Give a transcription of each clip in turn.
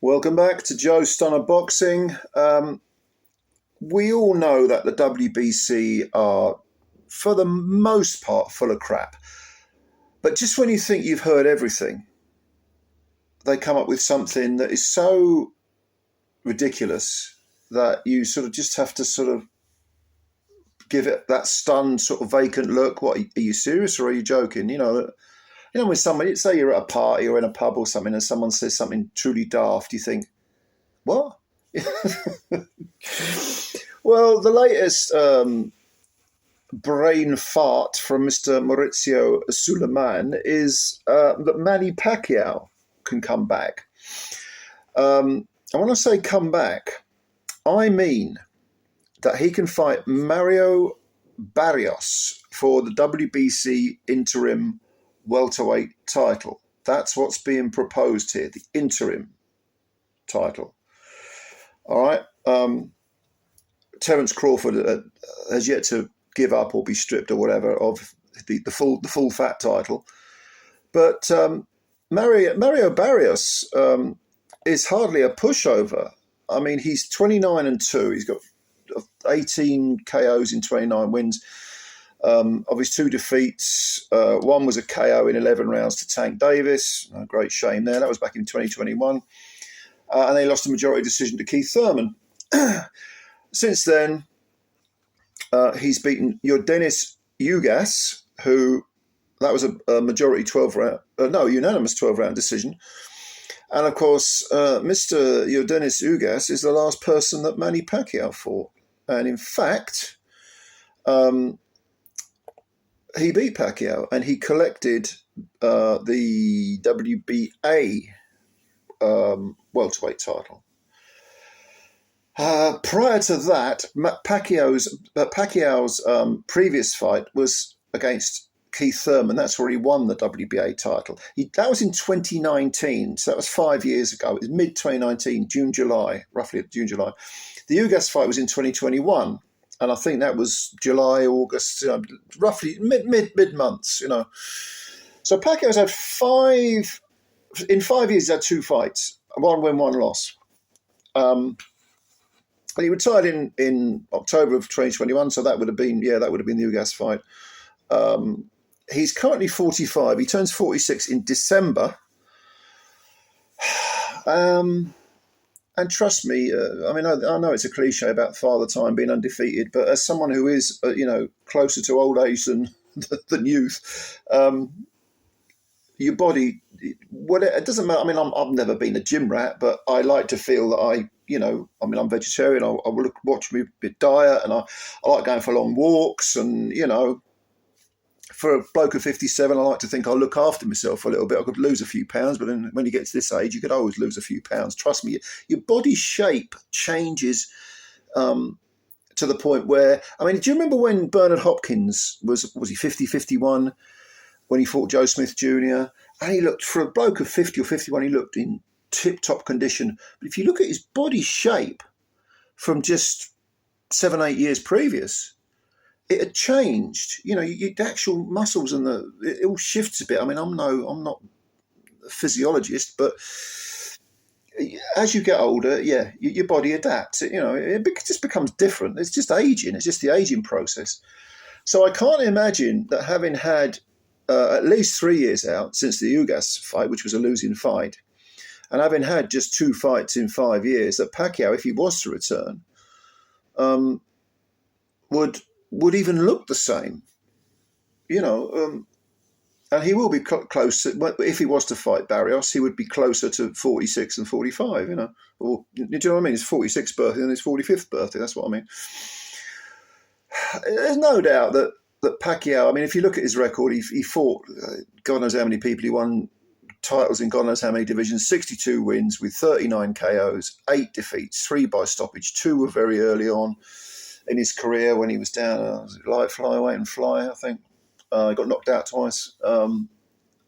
Welcome back to Joe Stunner Boxing. We all know that the WBC are, for the most part, full of crap. But just when you think you've heard everything, they come up with something that is so ridiculous that you sort of just have to sort of give it that stunned sort of vacant look. What, are you serious or are you joking? You know, when somebody, say you're at a party or in a pub or something and someone says something truly daft, you think, what? Well, the latest brain fart from Mr. Mauricio Sulaiman is that Manny Pacquiao can come back. And when I say come back, I mean that he can fight Mario Barrios for the WBC interim welterweight title. That's what's being proposed here, the interim title. All right. Terence Crawford has yet to give up or be stripped or whatever of the full fat title. But Mario Barrios is hardly a pushover. I mean, he's 29-2. He's got 18 KOs in 29 wins. Of his 2 defeats, one was a KO in 11 rounds to Tank Davis. A great shame there. That was back in 2021. And they lost a majority decision to Keith Thurman. Since then, he's beaten Yordenis Ugas, who that was a majority unanimous 12-round decision. And of course, Mr. Yordenis Ugas is the last person that Manny Pacquiao fought. And in fact, he beat Pacquiao and he collected the WBA welterweight title. Prior to that, Pacquiao's previous fight was against Keith Thurman. That's where he won the WBA title. That was in 2019, so that was 5 years ago. It was mid-2019, roughly June, July. The Ugas fight was in 2021, and I think that was July, August, roughly mid-months, So Pacquiao's had in 5 years, he's had 2 fights, 1 win, 1 loss. And he retired in October of 2021, so that would have been the Ugas fight. He's currently 45. He turns 46 in December. And trust me, I know it's a cliche about Father Time being undefeated, but as someone who is, closer to old age than youth, your body, it doesn't matter. I mean, I've never been a gym rat, but I like to feel that I'm vegetarian. I will watch my diet, and I like going for long walks. And for a bloke of 57, I like to think I look after myself a little bit. I could lose a few pounds, but then when you get to this age, you could always lose a few pounds. Trust me, your body shape changes to the point where, do you remember when Bernard Hopkins was he 50, 51? When he fought Joe Smith Jr., and he looked, for a bloke of 50 or 51, he looked in tip-top condition. But if you look at his body shape from just 7, 8 years previous, it had changed. The actual muscles and it all shifts a bit. I'm not a physiologist, but as you get older, your body adapts. It just becomes different. It's just aging. It's just the aging process. So I can't imagine that having had at least 3 years out since the Ugas fight, which was a losing fight, and having had just 2 fights in 5 years, that Pacquiao, if he was to return, would even look the same. And he will be close. If he was to fight Barrios, he would be closer to 46 and 45. Or do you know what I mean? His 46th birthday and his 45th birthday. That's what I mean. There's no doubt that Pacquiao, if you look at his record, he fought God knows how many people. He won titles in God knows how many divisions, 62 wins with 39 KOs, 8 defeats, 3 by stoppage. 2 were very early on in his career when he was down light flyweight and fly, I think. He got knocked out twice, and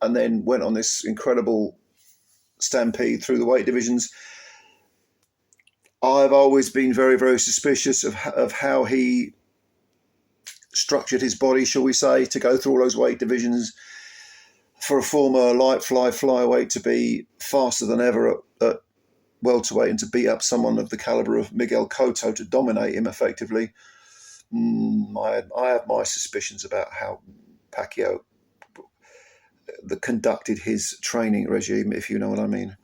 then went on this incredible stampede through the weight divisions. I've always been very, very suspicious of how he structured his body, shall we say, to go through all those weight divisions. For a former light flyweight to be faster than ever at welterweight and to beat up someone of the caliber of Miguel Cotto to dominate him effectively, I have my suspicions about how Pacquiao conducted his training regime, if you know what I mean.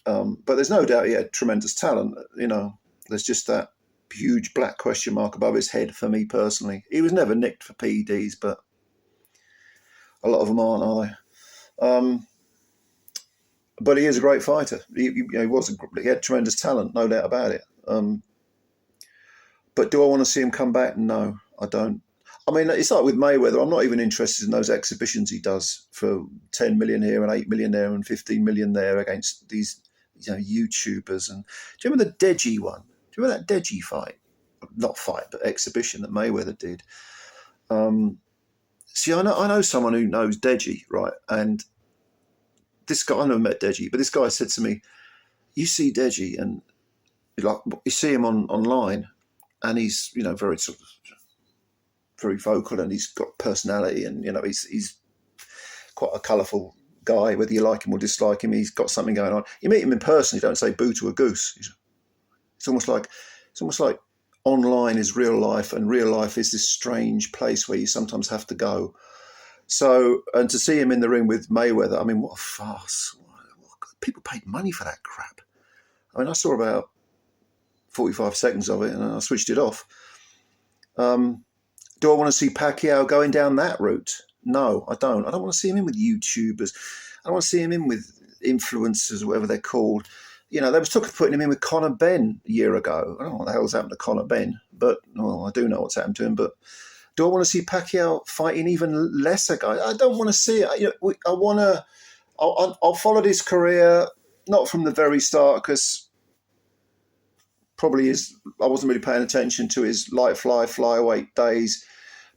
But there's no doubt he had tremendous talent. You know, there's just that huge black question mark above his head for me personally. He was never nicked for PEDs, but a lot of them aren't, are they? But he is a great fighter. He had tremendous talent, no doubt about it. But do I want to see him come back? No, I don't. I mean, it's like with Mayweather. I'm not even interested in those exhibitions he does for 10 million here and 8 million there and 15 million there against these, YouTubers. And do you remember the Deji one? Do you remember that Deji fight? Not fight, but exhibition that Mayweather did. See, I know someone who knows Deji, right? And this guy, I never met Deji, but this guy said to me, "You see Deji, and you see him online, and he's very sort of very vocal, and he's got personality, and he's quite a colourful guy. Whether you like him or dislike him, he's got something going on. You meet him in person, you don't say boo to a goose. It's almost like online is real life, and real life is this strange place where you sometimes have to go. So, and to see him in the ring with Mayweather, I mean, what a farce! People paid money for that crap. I mean, I saw about 45 seconds of it, and I switched it off. Do I want to see Pacquiao going down that route? No, I don't. I don't want to see him in with YouTubers. I don't want to see him in with influencers, whatever they're called. They was talking of putting him in with Conor Benn a year ago. I don't know what the hell's happened to Conor Benn, but I do know what's happened to him. But do I want to see Pacquiao fighting even lesser guys? I don't want to see it. I want to. I'll follow his career, not from the very start, because probably I wasn't really paying attention to his light flyweight days,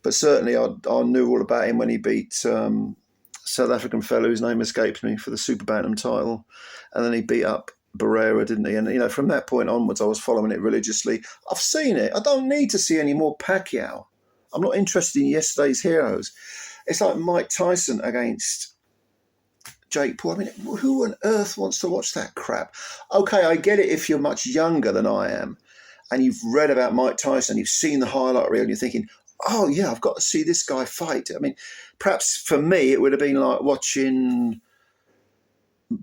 but certainly I knew all about him when he beat South African fellow whose name escapes me for the super bantam title, and then he beat up Barrera, didn't he? And from that point onwards, I was following it religiously. I've seen it. I don't need to see any more Pacquiao. I'm not interested in yesterday's heroes. It's like Mike Tyson against Jake Paul. I mean, who on earth wants to watch that crap? Okay, I get it if you're much younger than I am and you've read about Mike Tyson, you've seen the highlight reel and you're thinking, oh yeah, I've got to see this guy fight. I mean, perhaps for me, it would have been like watching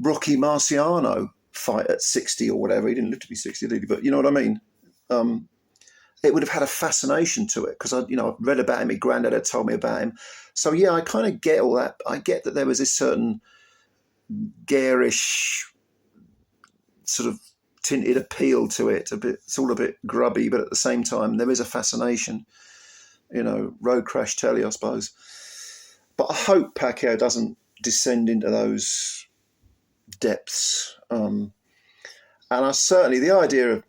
Rocky Marciano fight at 60 or whatever. He didn't live to be 60, did he? But you know what I mean? It would have had a fascination to it because I've read about him. My granddad had told me about him. So yeah, I kind of get all that. I get that there was this certain garish sort of tinted appeal to it. It's all a bit grubby, but at the same time, there is a fascination. Road crash telly, I suppose. But I hope Pacquiao doesn't descend into those depths. And I certainly, the idea of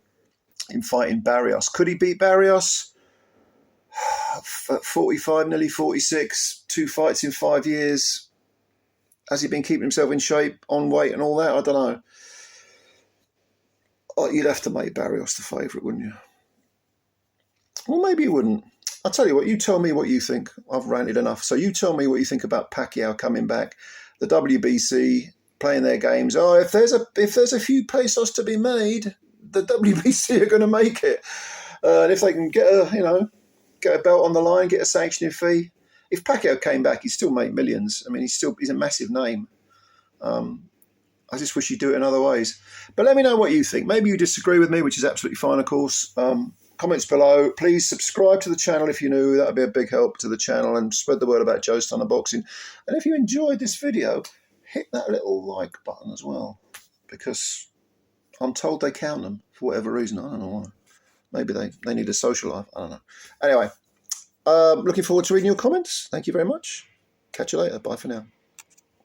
him fighting Barrios, could he beat Barrios? At 45, nearly 46, 2 fights in 5 years. Has he been keeping himself in shape, on weight and all that? I don't know. Oh, you'd have to make Barrios the favourite, wouldn't you? Well, maybe you wouldn't. I'll tell you what, you tell me what you think. I've ranted enough. So you tell me what you think about Pacquiao coming back, the WBC, playing their games. Oh, if there's a few pesos to be made, the WBC are going to make it. And if they can get a belt on the line, get a sanctioning fee. If Pacquiao came back, he'd still make millions. I mean, he's a massive name. I just wish he'd do it in other ways. But let me know what you think. Maybe you disagree with me, which is absolutely fine, of course. Comments below. Please subscribe to the channel if you're new. That would be a big help to the channel, and spread the word about Joe Stunner Boxing. And if you enjoyed this video, hit that little like button as well, because I'm told they count them for whatever reason. I don't know why. Maybe they need a social life. I don't know. Anyway, looking forward to reading your comments. Thank you very much. Catch you later. Bye for now.